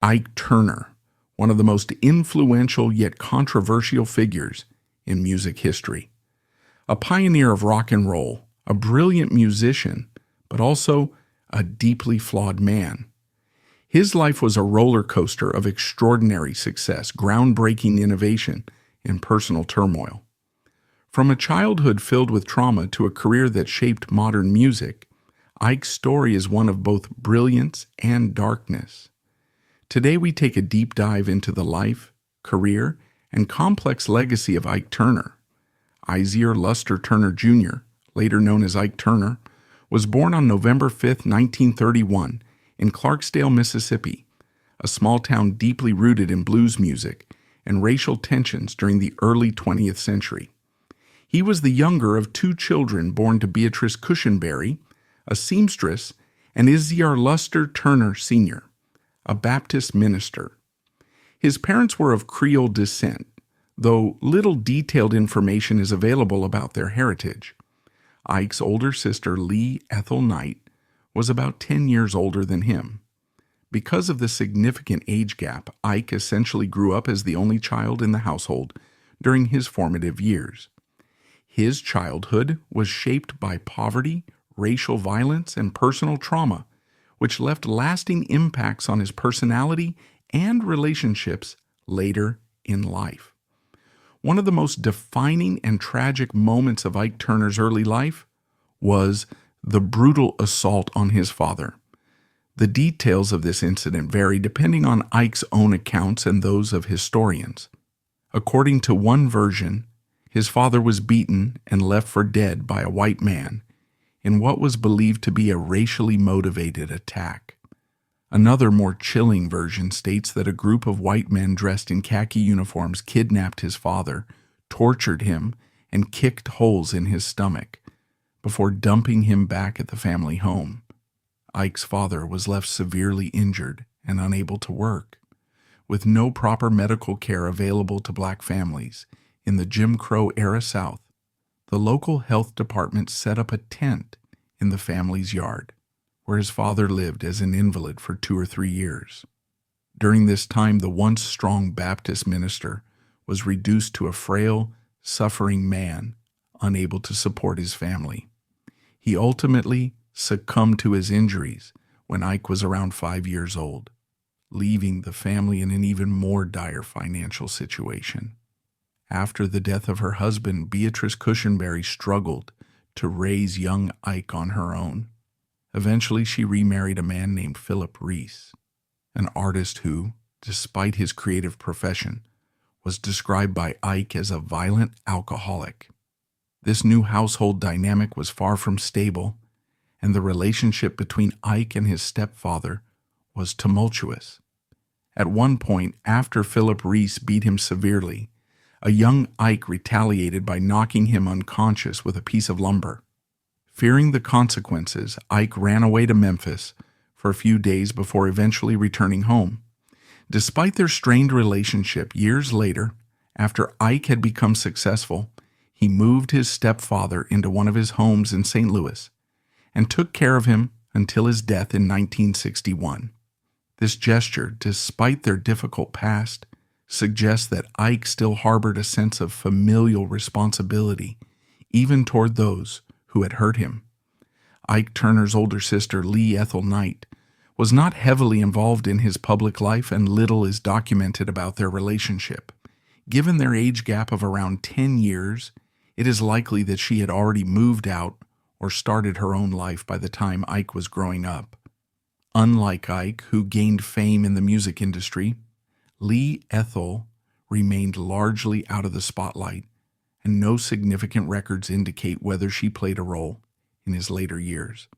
Ike Turner, one of the most influential yet controversial figures in music history. A pioneer of rock and roll, a brilliant musician, but also a deeply flawed man. His life was a roller coaster of extraordinary success, groundbreaking innovation, and personal turmoil. From a childhood filled with trauma to a career that shaped modern music, Ike's story is one of both brilliance and darkness. Today we take a deep dive into the life, career, and complex legacy of Ike Turner. Isier Luster Turner Jr., later known as Ike Turner, was born on November 5, 1931, in Clarksdale, Mississippi, a small town deeply rooted in blues music and racial tensions during the early 20th century. He was the younger of two children born to Beatrice Cushenberry, a seamstress, and Isier Luster Turner Sr., a Baptist minister. His parents were of Creole descent, though little detailed information is available about their heritage. Ike's older sister, Lee Ethel Knight, was about 10 years older than him. Because of the significant age gap, Ike essentially grew up as the only child in the household during his formative years. His childhood was shaped by poverty, racial violence, and personal trauma, which left lasting impacts on his personality and relationships later in life. One of the most defining and tragic moments of Ike Turner's early life was the brutal assault on his father. The details of this incident vary depending on Ike's own accounts and those of historians. According to one version, his father was beaten and left for dead by a white man in what was believed to be a racially motivated attack. Another, more chilling version states that a group of white men dressed in khaki uniforms kidnapped his father, tortured him, and kicked holes in his stomach before dumping him back at the family home. Ike's father was left severely injured and unable to work. With no proper medical care available to black families in the Jim Crow-era South, the local health department set up a tent in the family's yard, where his father lived as an invalid for 2 or 3 years. During this time, the once strong Baptist minister was reduced to a frail, suffering man, unable to support his family. He ultimately succumbed to his injuries when Ike was around 5 years old, leaving the family in an even more dire financial situation. After the death of her husband, Beatrice Cushenberry struggled to raise young Ike on her own. Eventually, she remarried a man named Philip Reese, an artist who, despite his creative profession, was described by Ike as a violent alcoholic. This new household dynamic was far from stable, and the relationship between Ike and his stepfather was tumultuous. At one point, after Philip Reese beat him severely, a young Ike retaliated by knocking him unconscious with a piece of lumber. Fearing the consequences, Ike ran away to Memphis for a few days before eventually returning home. Despite their strained relationship, years later, after Ike had become successful, he moved his stepfather into one of his homes in St. Louis and took care of him until his death in 1961. This gesture, despite their difficult past, suggests that Ike still harbored a sense of familial responsibility, even toward those who had hurt him. Ike Turner's older sister, Lee Ethel Knight, was not heavily involved in his public life, and little is documented about their relationship. Given their age gap of around 10 years, it is likely that she had already moved out or started her own life by the time Ike was growing up. Unlike Ike, who gained fame in the music industry, Lee Ethel remained largely out of the spotlight, and no significant records indicate whether she played a role in his later years.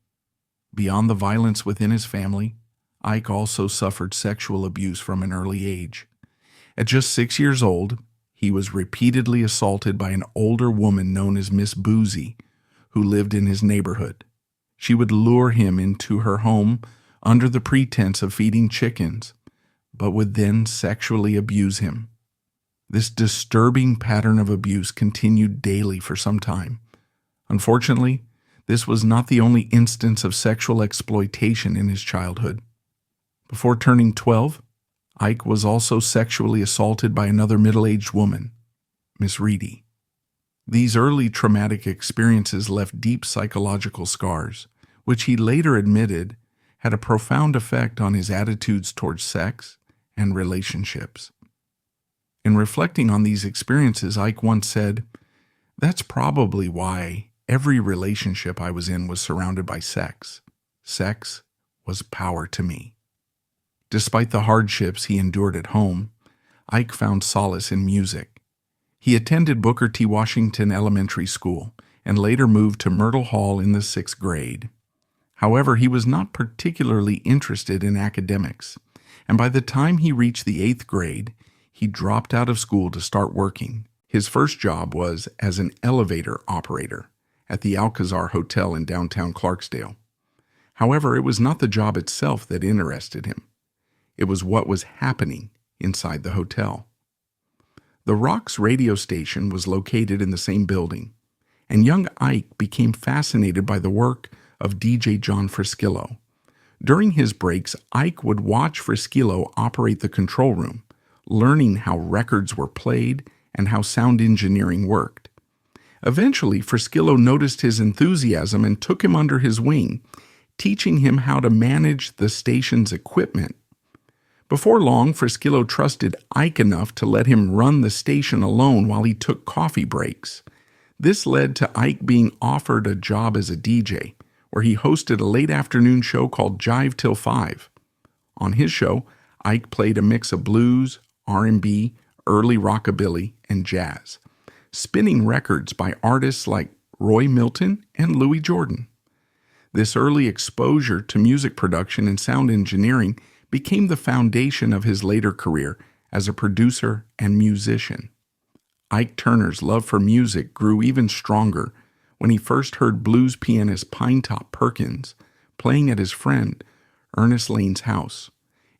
Beyond the violence within his family, Ike also suffered sexual abuse from an early age. At just 6 years old, he was repeatedly assaulted by an older woman known as Miss Boozy, who lived in his neighborhood. She would lure him into her home under the pretense of feeding chickens, but would then sexually abuse him. This disturbing pattern of abuse continued daily for some time. Unfortunately, this was not the only instance of sexual exploitation in his childhood. Before turning 12, Ike was also sexually assaulted by another middle-aged woman, Miss Reedy. These early traumatic experiences left deep psychological scars, which he later admitted had a profound effect on his attitudes towards sex and relationships. In reflecting on these experiences, Ike once said, "That's probably why every relationship I was in was surrounded by sex. Sex was power to me." Despite the hardships he endured at home, Ike found solace in music. He attended Booker T. Washington Elementary School and later moved to Myrtle Hall in the 6th grade. However, he was not particularly interested in academics, and by the time he reached the 8th grade, he dropped out of school to start working. His first job was as an elevator operator at the Alcazar Hotel in downtown Clarksdale. However, it was not the job itself that interested him. It was what was happening inside the hotel. The Rock's radio station was located in the same building, and young Ike became fascinated by the work of DJ John Friskillo. During his breaks, Ike would watch Friskillo operate the control room, learning how records were played and how sound engineering worked. Eventually, Friskillo noticed his enthusiasm and took him under his wing, teaching him how to manage the station's equipment. Before long, Friskillo trusted Ike enough to let him run the station alone while he took coffee breaks. This led to Ike being offered a job as a DJ, where he hosted a late afternoon show called Jive Till 5. On his show, Ike played a mix of blues, R&B, early rockabilly, and jazz, spinning records by artists like Roy Milton and Louis Jordan. This early exposure to music production and sound engineering became the foundation of his later career as a producer and musician. Ike Turner's love for music grew even stronger when he first heard blues pianist Pinetop Perkins playing at his friend Ernest Lane's house.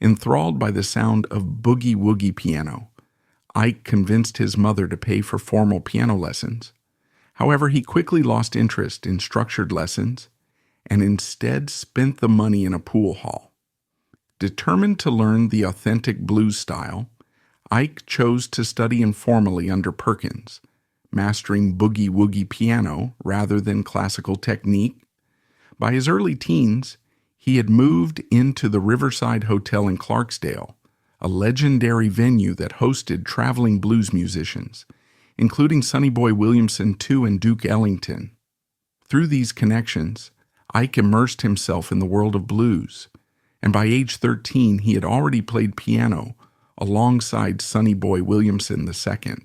Enthralled by the sound of boogie-woogie piano, Ike convinced his mother to pay for formal piano lessons. However, he quickly lost interest in structured lessons and instead spent the money in a pool hall. Determined to learn the authentic blues style, Ike chose to study informally under Perkins, mastering boogie-woogie piano rather than classical technique. By his early teens, he had moved into the Riverside Hotel in Clarksdale, a legendary venue that hosted traveling blues musicians, including Sonny Boy Williamson II and Duke Ellington. Through these connections, Ike immersed himself in the world of blues, and by age 13 he had already played piano alongside Sonny Boy Williamson II.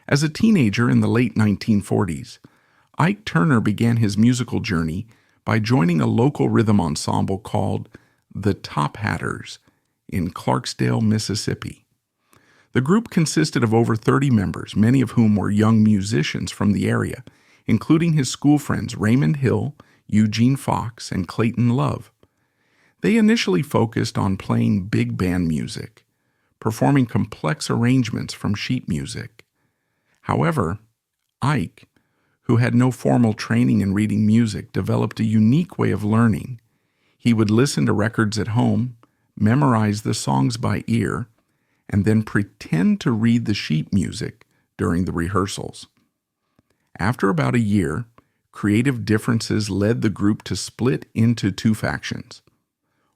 As a teenager in the late 1940s, Ike Turner began his musical journey by joining a local rhythm ensemble called the Top Hatters in Clarksdale, Mississippi. The group consisted of over 30 members, many of whom were young musicians from the area, including his school friends Raymond Hill, Eugene Fox, and Clayton Love. They initially focused on playing big band music, performing complex arrangements from sheet music. However, Ike, who had no formal training in reading music, developed a unique way of learning. He would listen to records at home, memorize the songs by ear, and then pretend to read the sheet music during the rehearsals. After about a year, creative differences led the group to split into two factions.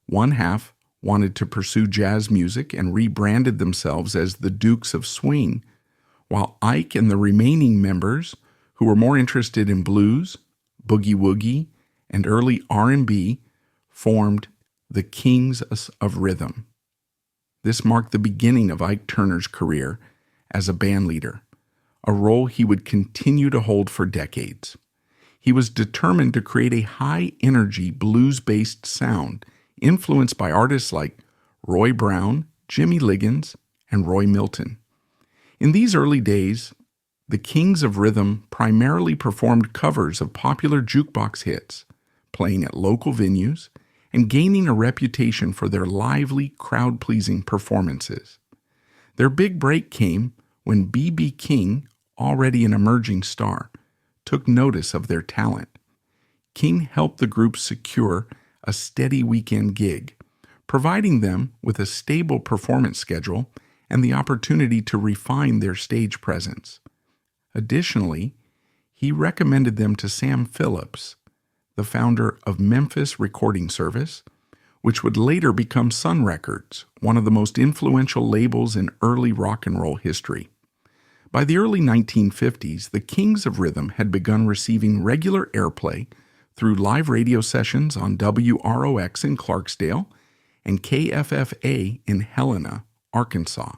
One half wanted to pursue jazz music and rebranded themselves as the Dukes of Swing, while Ike and the remaining members, who were more interested in blues, boogie-woogie, and early R&B, formed the Kings of Rhythm. This marked the beginning of Ike Turner's career as a bandleader, a role he would continue to hold for decades. He was determined to create a high-energy blues-based sound influenced by artists like Roy Brown, Jimmy Liggins, and Roy Milton. In these early days, the Kings of Rhythm primarily performed covers of popular jukebox hits, playing at local venues and gaining a reputation for their lively, crowd-pleasing performances. Their big break came when B.B. King, already an emerging star, took notice of their talent. King helped the group secure a steady weekend gig, providing them with a stable performance schedule and the opportunity to refine their stage presence. Additionally, he recommended them to Sam Phillips, the founder of Memphis Recording Service, which would later become Sun Records, one of the most influential labels in early rock and roll history. By the early 1950s, the Kings of Rhythm had begun receiving regular airplay through live radio sessions on WROX in Clarksdale and KFFA in Helena, Arkansas.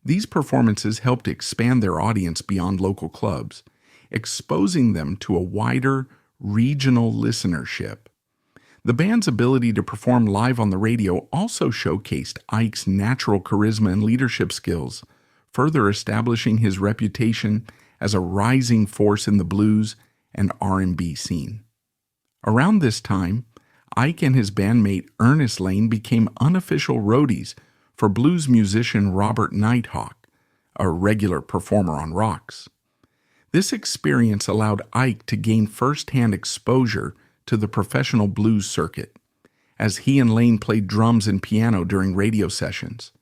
These performances helped expand their audience beyond local clubs, exposing them to a wider regional listenership. The band's ability to perform live on the radio also showcased Ike's natural charisma and leadership skills, further establishing his reputation as a rising force in the blues and R&B scene. Around this time, Ike and his bandmate Ernest Lane became unofficial roadies for blues musician Robert Nighthawk, a regular performer on rocks. This experience allowed Ike to gain first-hand exposure to the professional blues circuit, as he and Lane played drums and piano during radio sessions.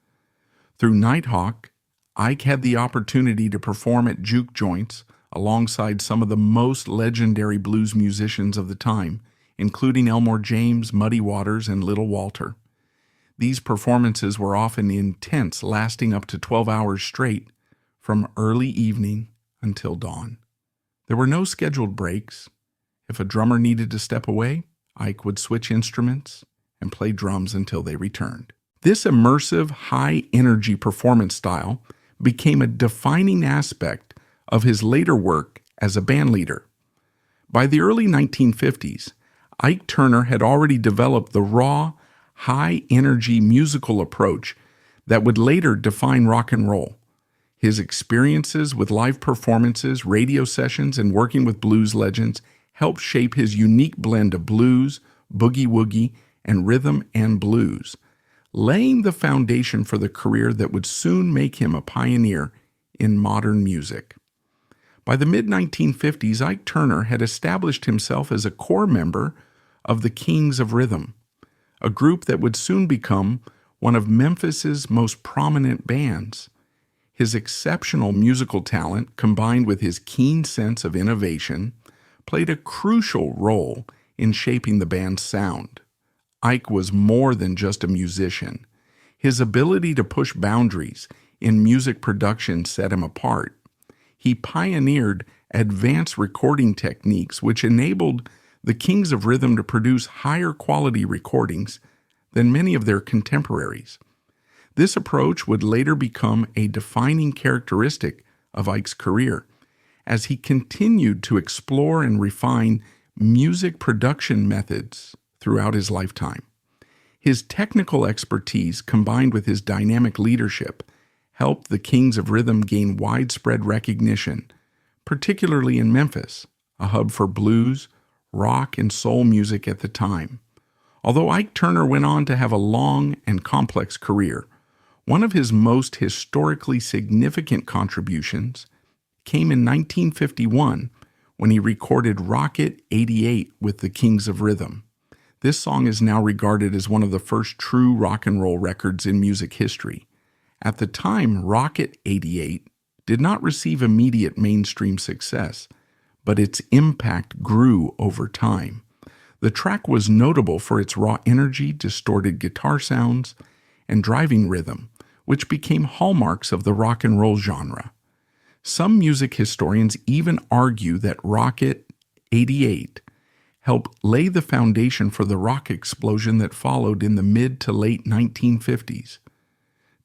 Through Nighthawk, Ike had the opportunity to perform at juke joints alongside some of the most legendary blues musicians of the time, including Elmore James, Muddy Waters, and Little Walter. These performances were often intense, lasting up to 12 hours straight, from early evening until dawn. There were no scheduled breaks. If a drummer needed to step away, Ike would switch instruments and play drums until they returned. This immersive, high-energy performance style became a defining aspect of his later work as a bandleader. By the early 1950s, Ike Turner had already developed the raw, high-energy musical approach that would later define rock and roll. His experiences with live performances, radio sessions, and working with blues legends helped shape his unique blend of blues, boogie-woogie, and rhythm and blues, laying the foundation for the career that would soon make him a pioneer in modern music. By the mid-1950s, Ike Turner had established himself as a core member of the Kings of Rhythm, a group that would soon become one of Memphis's most prominent bands. His exceptional musical talent, combined with his keen sense of innovation, played a crucial role in shaping the band's sound. Ike was more than just a musician. His ability to push boundaries in music production set him apart. He pioneered advanced recording techniques which enabled the Kings of Rhythm to produce higher quality recordings than many of their contemporaries. This approach would later become a defining characteristic of Ike's career, as he continued to explore and refine music production methods throughout his lifetime. His technical expertise, combined with his dynamic leadership, helped the Kings of Rhythm gain widespread recognition, particularly in Memphis, a hub for blues, rock, and soul music at the time. Although Ike Turner went on to have a long and complex career, one of his most historically significant contributions came in 1951 when he recorded Rocket 88 with the Kings of Rhythm. This song is now regarded as one of the first true rock and roll records in music history. At the time, Rocket 88 did not receive immediate mainstream success, but its impact grew over time. The track was notable for its raw energy, distorted guitar sounds, and driving rhythm, which became hallmarks of the rock and roll genre. Some music historians even argue that Rocket 88 helped lay the foundation for the rock explosion that followed in the mid to late 1950s.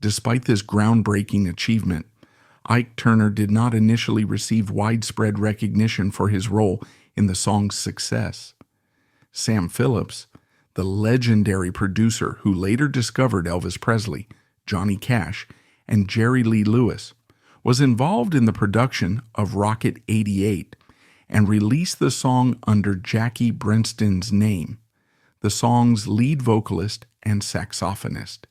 Despite this groundbreaking achievement, Ike Turner did not initially receive widespread recognition for his role in the song's success. Sam Phillips, the legendary producer who later discovered Elvis Presley, Johnny Cash, and Jerry Lee Lewis, was involved in the production of Rocket 88 and released the song under Jackie Brenston's name, the song's lead vocalist and saxophonist.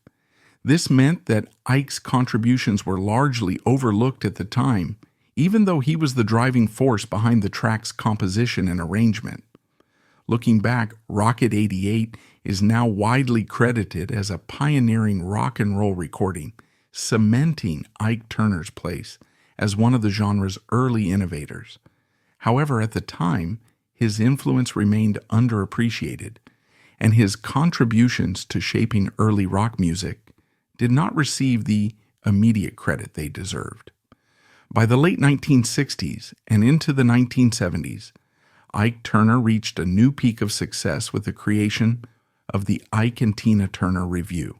This meant that Ike's contributions were largely overlooked at the time, even though he was the driving force behind the track's composition and arrangement. Looking back, Rocket 88 is now widely credited as a pioneering rock and roll recording, cementing Ike Turner's place as one of the genre's early innovators. However, at the time, his influence remained underappreciated, and his contributions to shaping early rock music did not receive the immediate credit they deserved. By the late 1960s and into the 1970s, Ike Turner reached a new peak of success with the creation of the Ike and Tina Turner Revue.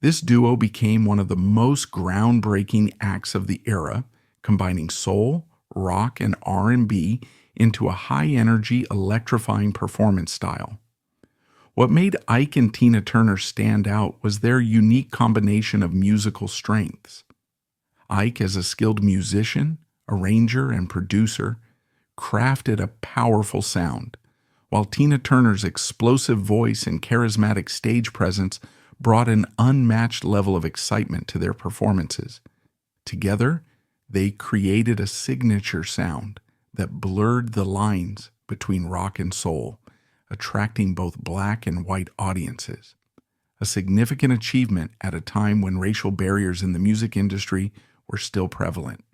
This duo became one of the most groundbreaking acts of the era, combining soul, rock, and R&B into a high-energy, electrifying performance style. What made Ike and Tina Turner stand out was their unique combination of musical strengths. Ike, as a skilled musician, arranger, and producer, crafted a powerful sound, while Tina Turner's explosive voice and charismatic stage presence brought an unmatched level of excitement to their performances. Together, they created a signature sound that blurred the lines between rock and soul, attracting both black and white audiences. A significant achievement at a time when racial barriers in the music industry were still prevalent.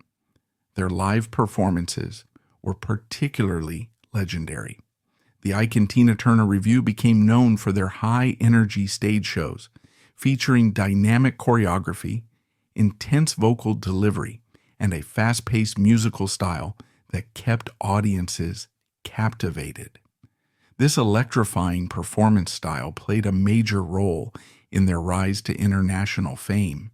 Their live performances were particularly legendary. The Ike and Tina Turner Revue became known for their high-energy stage shows, featuring dynamic choreography, intense vocal delivery, and a fast-paced musical style that kept audiences captivated. This electrifying performance style played a major role in their rise to international fame,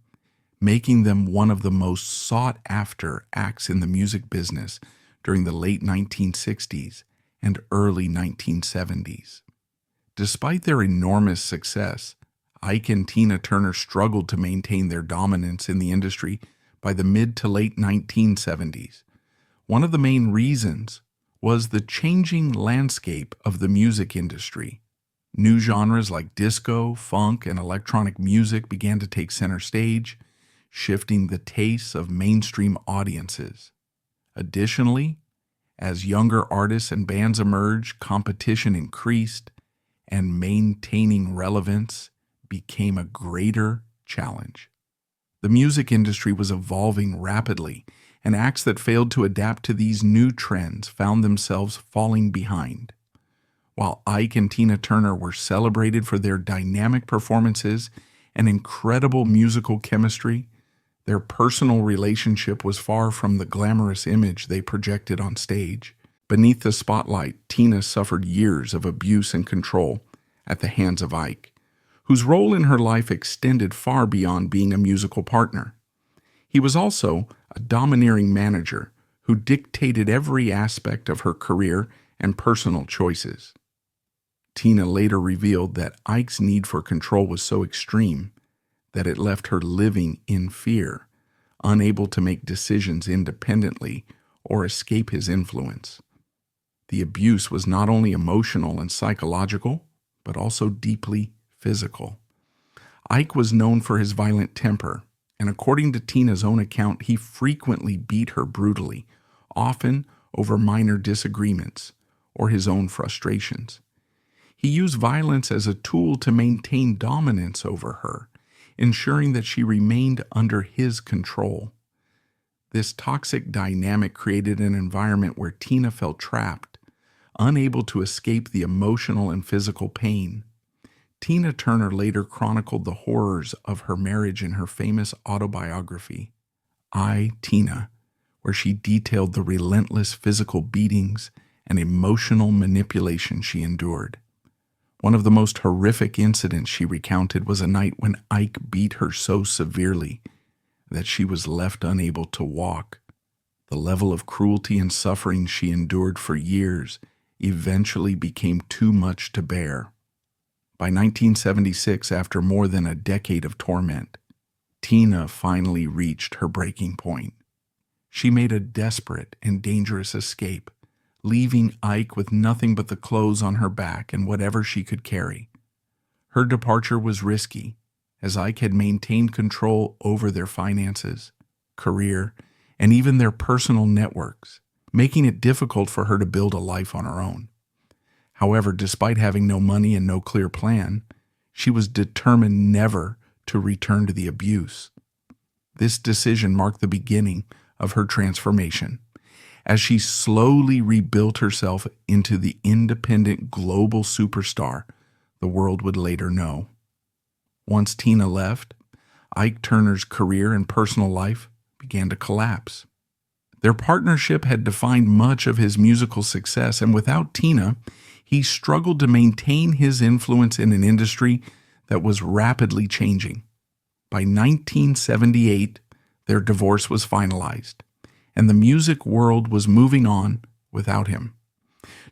making them one of the most sought-after acts in the music business during the late 1960s and early 1970s. Despite their enormous success, Ike and Tina Turner struggled to maintain their dominance in the industry by the mid to late 1970s. One of the main reasons was the changing landscape of the music industry. New genres like disco, funk, and electronic music began to take center stage, shifting the tastes of mainstream audiences. Additionally, as younger artists and bands emerged, competition increased, and maintaining relevance became a greater challenge. The music industry was evolving rapidly, and acts that failed to adapt to these new trends found themselves falling behind. While Ike and Tina Turner were celebrated for their dynamic performances and incredible musical chemistry, their personal relationship was far from the glamorous image they projected on stage. Beneath the spotlight, Tina suffered years of abuse and control at the hands of Ike, whose role in her life extended far beyond being a musical partner. He was also a domineering manager who dictated every aspect of her career and personal choices. Tina later revealed that Ike's need for control was so extreme that it left her living in fear, unable to make decisions independently or escape his influence. The abuse was not only emotional and psychological, but also deeply physical. Ike was known for his violent temper, and according to Tina's own account, he frequently beat her brutally, often over minor disagreements or his own frustrations. He used violence as a tool to maintain dominance over her, ensuring that she remained under his control. This toxic dynamic created an environment where Tina felt trapped, unable to escape the emotional and physical pain. Tina Turner later chronicled the horrors of her marriage in her famous autobiography, Ike Tina, where she detailed the relentless physical beatings and emotional manipulation she endured. One of the most horrific incidents she recounted was a night when Ike beat her so severely that she was left unable to walk. The level of cruelty and suffering she endured for years eventually became too much to bear. By 1976, after more than a decade of torment, Tina finally reached her breaking point. She made a desperate and dangerous escape, leaving Ike with nothing but the clothes on her back and whatever she could carry. Her departure was risky, as Ike had maintained control over their finances, career, and even their personal networks, making it difficult for her to build a life on her own. However, despite having no money and no clear plan, she was determined never to return to the abuse. This decision marked the beginning of her transformation, as she slowly rebuilt herself into the independent global superstar the world would later know. Once Tina left, Ike Turner's career and personal life began to collapse. Their partnership had defined much of his musical success, and without Tina, he struggled to maintain his influence in an industry that was rapidly changing. By 1978, their divorce was finalized, and the music world was moving on without him.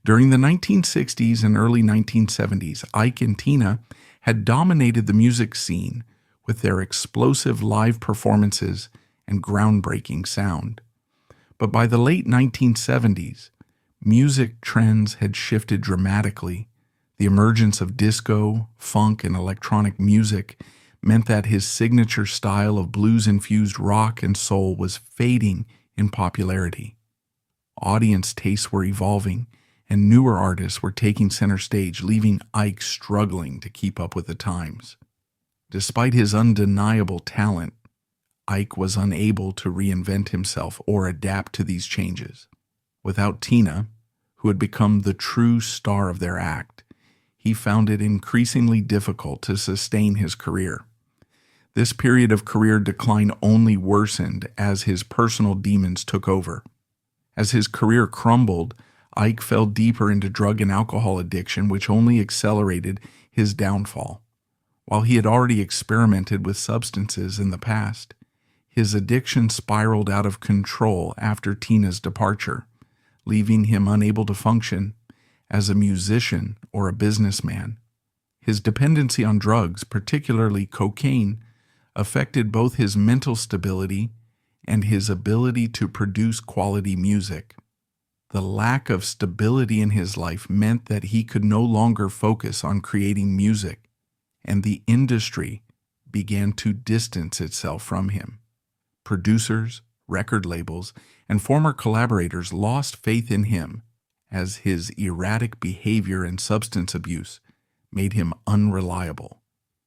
During the 1960s and early 1970s, Ike and Tina had dominated the music scene with their explosive live performances and groundbreaking sound. But by the late 1970s, music trends had shifted dramatically. The emergence of disco, funk, and electronic music meant that his signature style of blues-infused rock and soul was fading in popularity. Audience tastes were evolving, and newer artists were taking center stage, leaving Ike struggling to keep up with the times. Despite his undeniable talent, Ike was unable to reinvent himself or adapt to these changes. Without Tina, who had become the true star of their act, he found it increasingly difficult to sustain his career. This period of career decline only worsened as his personal demons took over. As his career crumbled, Ike fell deeper into drug and alcohol addiction, which only accelerated his downfall. While he had already experimented with substances in the past, his addiction spiraled out of control after Tina's departure, leaving him unable to function as a musician or a businessman. His dependency on drugs, particularly cocaine, affected both his mental stability and his ability to produce quality music. The lack of stability in his life meant that he could no longer focus on creating music, and the industry began to distance itself from him. Producers, record labels, and former collaborators lost faith in him as his erratic behavior and substance abuse made him unreliable.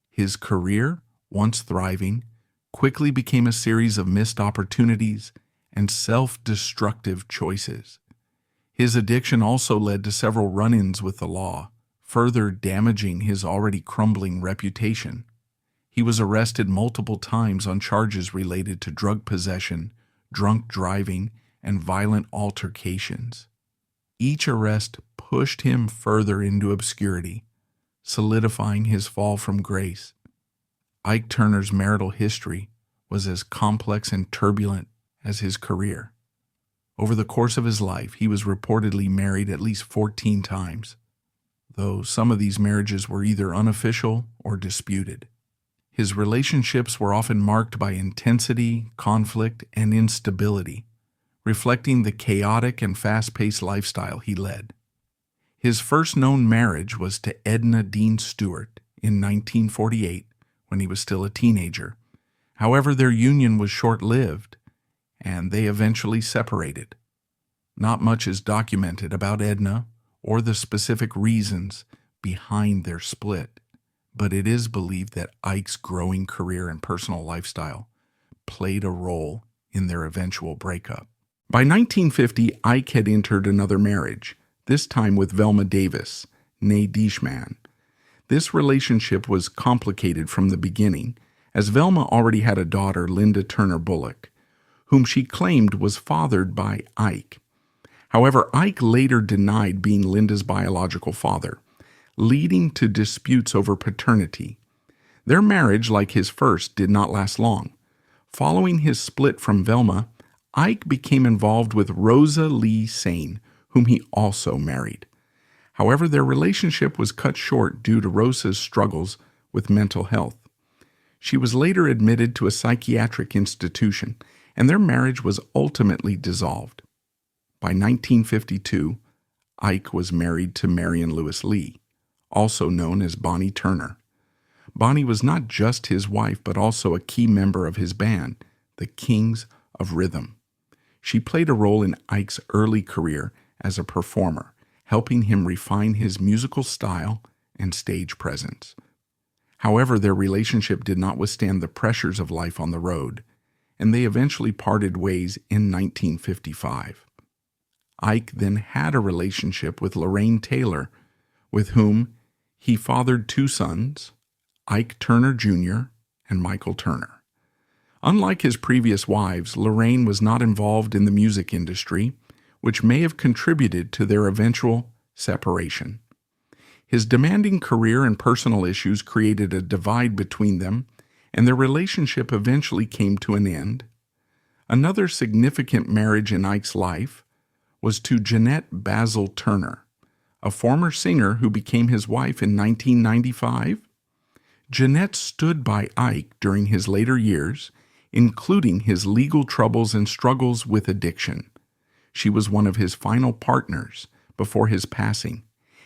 His career, once thriving, quickly became a series of missed opportunities and self-destructive choices. His addiction also led to several run-ins with the law, further damaging his already crumbling reputation. He was arrested multiple times on charges related to drug possession, drunk driving, and violent altercations. Each arrest pushed him further into obscurity, solidifying his fall from grace. Ike Turner's marital history was as complex and turbulent as his career. Over the course of his life, he was reportedly married at least 14 times, though some of these marriages were either unofficial or disputed. His relationships were often marked by intensity, conflict, and instability, reflecting the chaotic and fast-paced lifestyle he led. His first known marriage was to Edna Dean Stewart in 1948, when he was still a teenager. However, their union was short-lived, and they eventually separated. Not much is documented about Edna or the specific reasons behind their split, but it is believed that Ike's growing career and personal lifestyle played a role in their eventual breakup. By 1950, Ike had entered another marriage, this time with Velma Davis, née Deichmann. This relationship was complicated from the beginning, as Velma already had a daughter, Linda Turner Bullock, whom she claimed was fathered by Ike. However, Ike later denied being Linda's biological father, leading to disputes over paternity. Their marriage, like his first, did not last long. Following his split from Velma, Ike became involved with Rosa Lee Sane, whom he also married. However, their relationship was cut short due to Rosa's struggles with mental health. She was later admitted to a psychiatric institution, and their marriage was ultimately dissolved. By 1952, Ike was married to Marion Lewis Lee, also known as Bonnie Turner. Bonnie was not just his wife, but also a key member of his band, the Kings of Rhythm. She played a role in Ike's early career as a performer, helping him refine his musical style and stage presence. However, their relationship did not withstand the pressures of life on the road, and they eventually parted ways in 1955. Ike then had a relationship with Lorraine Taylor, with whom he fathered two sons, Ike Turner Jr. and Michael Turner. Unlike his previous wives, Lorraine was not involved in the music industry, which may have contributed to their eventual separation. His demanding career and personal issues created a divide between them, and their relationship eventually came to an end. Another significant marriage in Ike's life was to Jeanette Basil Turner, a former singer who became his wife in 1995. Jeanette stood by Ike during his later years, including his legal troubles and struggles with addiction. She was one of his final partners before his passing,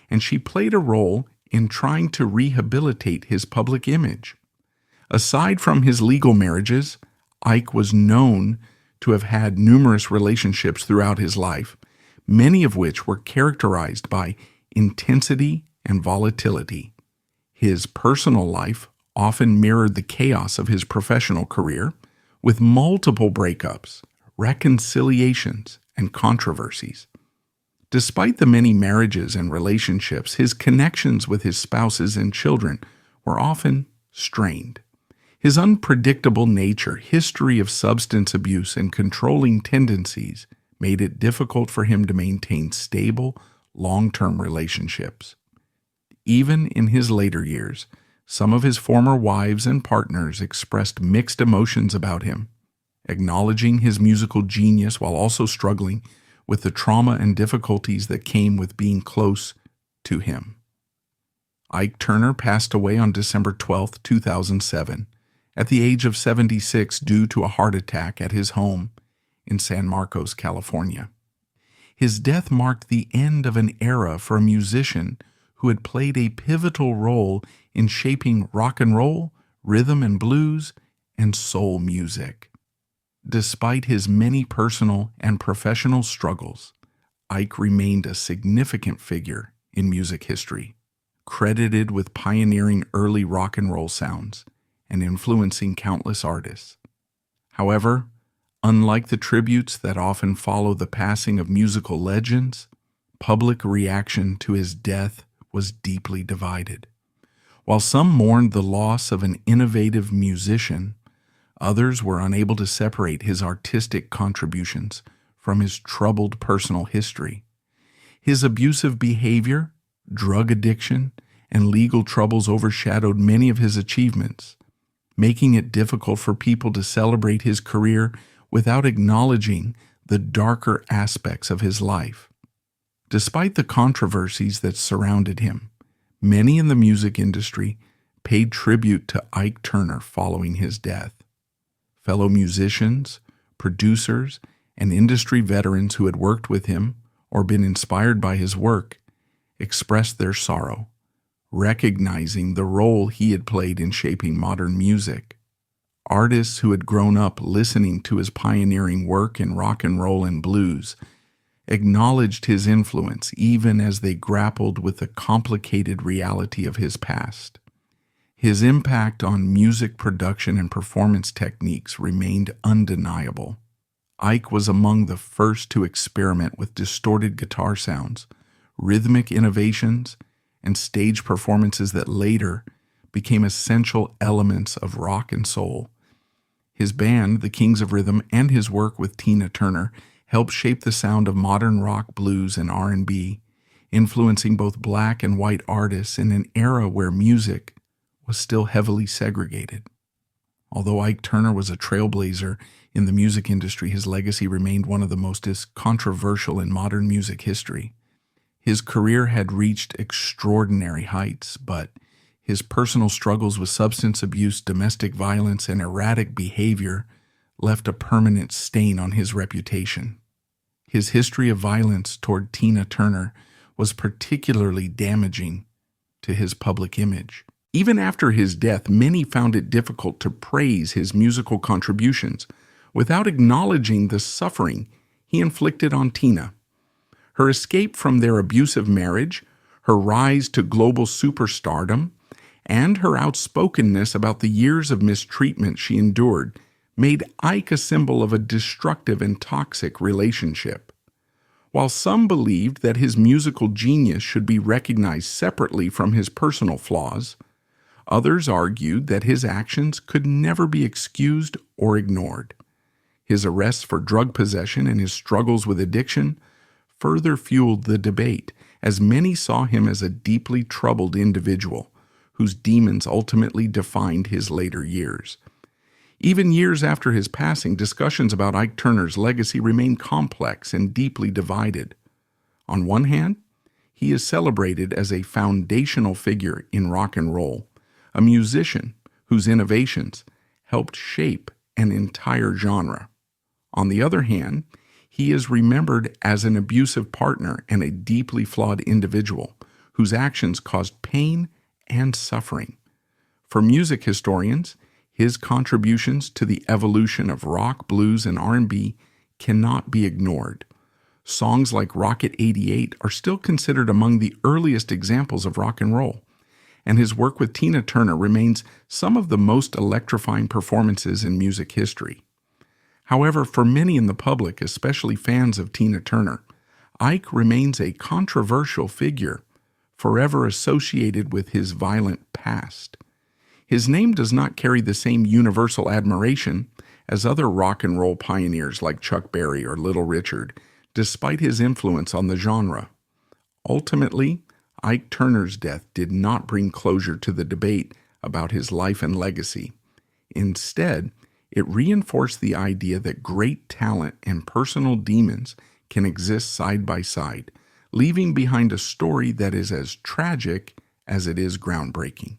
and she played a role in trying to rehabilitate his public image. Aside from his legal marriages, Ike was known to have had numerous relationships throughout his life, many of which were characterized by intensity and volatility. His personal life often mirrored the chaos of his professional career, with multiple breakups, reconciliations, and controversies. Despite the many marriages and relationships, his connections with his spouses and children were often strained. His unpredictable nature, history of substance abuse, and controlling tendencies made it difficult for him to maintain stable, long-term relationships. Even in his later years, some of his former wives and partners expressed mixed emotions about him, acknowledging his musical genius while also struggling with the trauma and difficulties that came with being close to him. Ike Turner passed away on December 12, 2007, at the age of 76 due to a heart attack at his home in San Marcos, California. His death marked the end of an era for a musician who had played a pivotal role in shaping rock and roll, rhythm and blues, and soul music. Despite his many personal and professional struggles, Ike remained a significant figure in music history, credited with pioneering early rock and roll sounds and influencing countless artists. However, unlike the tributes that often follow the passing of musical legends, public reaction to his death was deeply divided. While some mourned the loss of an innovative musician, others were unable to separate his artistic contributions from his troubled personal history. His abusive behavior, drug addiction, and legal troubles overshadowed many of his achievements, making it difficult for people to celebrate his career without acknowledging the darker aspects of his life. Despite the controversies that surrounded him, many in the music industry paid tribute to Ike Turner following his death. Fellow musicians, producers, and industry veterans who had worked with him or been inspired by his work expressed their sorrow, recognizing the role he had played in shaping modern music. Artists who had grown up listening to his pioneering work in rock and roll and blues acknowledged his influence even as they grappled with the complicated reality of his past. His impact on music production and performance techniques remained undeniable. Ike was among the first to experiment with distorted guitar sounds, rhythmic innovations, and stage performances that later became essential elements of rock and soul. His band, the Kings of Rhythm, and his work with Tina Turner helped shape the sound of modern rock, blues, and R&B, influencing both black and white artists in an era where music was still heavily segregated. Although Ike Turner was a trailblazer in the music industry, his legacy remained one of the most controversial in modern music history. His career had reached extraordinary heights, but his personal struggles with substance abuse, domestic violence, and erratic behavior left a permanent stain on his reputation. His history of violence toward Tina Turner was particularly damaging to his public image. Even after his death, many found it difficult to praise his musical contributions without acknowledging the suffering he inflicted on Tina. Her escape from their abusive marriage, her rise to global superstardom, and her outspokenness about the years of mistreatment she endured made Ike a symbol of a destructive and toxic relationship. While some believed that his musical genius should be recognized separately from his personal flaws, others argued that his actions could never be excused or ignored. His arrests for drug possession and his struggles with addiction further fueled the debate, as many saw him as a deeply troubled individual whose demons ultimately defined his later years. Even years after his passing, discussions about Ike Turner's legacy remain complex and deeply divided. On one hand, he is celebrated as a foundational figure in rock and roll, a musician whose innovations helped shape an entire genre. On the other hand, he is remembered as an abusive partner and a deeply flawed individual whose actions caused pain and suffering. For music historians, his contributions to the evolution of rock, blues, and R&B cannot be ignored. Songs like Rocket 88 are still considered among the earliest examples of rock and roll, and his work with Tina Turner remains some of the most electrifying performances in music history. However, for many in the public, especially fans of Tina Turner, Ike remains a controversial figure, forever associated with his violent past. His name does not carry the same universal admiration as other rock and roll pioneers like Chuck Berry or Little Richard, despite his influence on the genre. Ultimately, Ike Turner's death did not bring closure to the debate about his life and legacy. Instead, it reinforced the idea that great talent and personal demons can exist side by side, leaving behind a story that is as tragic as it is groundbreaking.